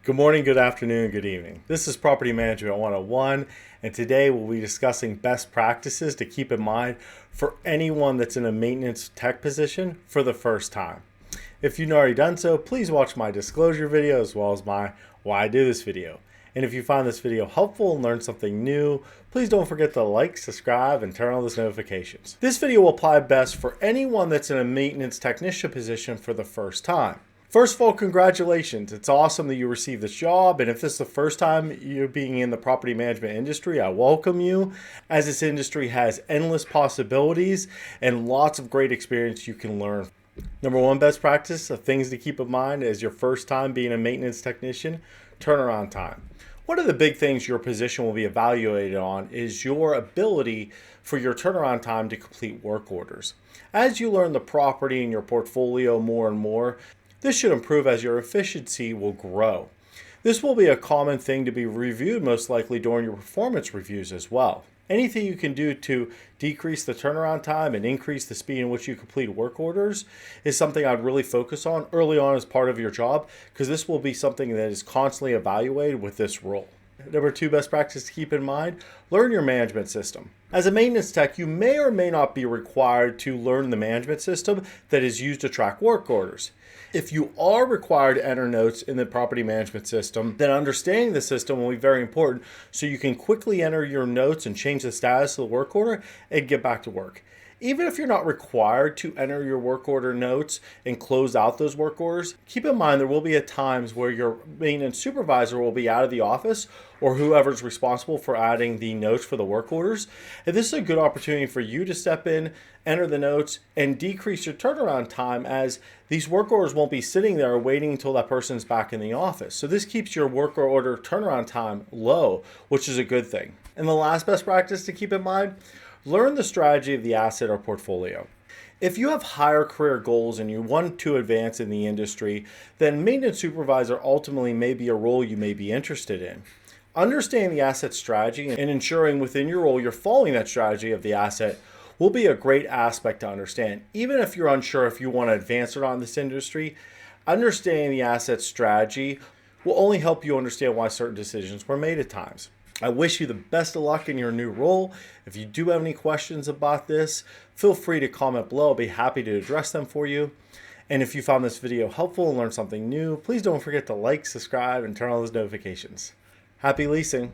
Good morning, good afternoon, good evening. This is Property Management 101, and today we'll be discussing best practices to keep in mind for anyone that's in a maintenance tech position for the first time. If you've already done so, please watch my disclosure video as well as my why I do this video. And if you find this video helpful and learn something new, please don't forget to like, subscribe, and turn on those notifications. This video will apply best for anyone that's in a maintenance technician position for the first time. First of all, congratulations. It's awesome that you received this job. And if this is the first time you're being in the property management industry, I welcome you, as this industry has endless possibilities and lots of great experience you can learn. Number one best practice of things to keep in mind as your first time being a maintenance technician: turnaround time. One of the big things your position will be evaluated on is your ability for your turnaround time to complete work orders. As you learn the property and your portfolio more and more, this should improve as your efficiency will grow. This will be a common thing to be reviewed most likely during your performance reviews as well. Anything you can do to decrease the turnaround time and increase the speed in which you complete work orders is something I'd really focus on early on as part of your job, because this will be something that is constantly evaluated with this role. Number two best practice to keep in mind: learn your management system. As a maintenance tech, you may or may not be required to learn the management system that is used to track work orders. If you are required to enter notes in the property management system, then understanding the system will be very important so you can quickly enter your notes and change the status of the work order and get back to work. Even if you're not required to enter your work order notes and close out those work orders, keep in mind there will be at times where your maintenance supervisor will be out of the office, or whoever's responsible for adding the notes for the work orders. And this is a good opportunity for you to step in, enter the notes, and decrease your turnaround time, as these work orders won't be sitting there waiting until that person's back in the office. So this keeps your work order turnaround time low, which is a good thing. And the last best practice to keep in mind: learn the strategy of the asset or portfolio. If you have higher career goals and you want to advance in the industry, then maintenance supervisor ultimately may be a role you may be interested in. Understanding the asset strategy and ensuring within your role you're following that strategy of the asset will be a great aspect to understand. Even if you're unsure if you want to advance or not in this industry, understanding the asset strategy will only help you understand why certain decisions were made at times. I wish you the best of luck in your new role. If you do have any questions about this, feel free to comment below. I'll be happy to address them for you. And if you found this video helpful and learned something new, please don't forget to like, subscribe, and turn on those notifications. Happy leasing.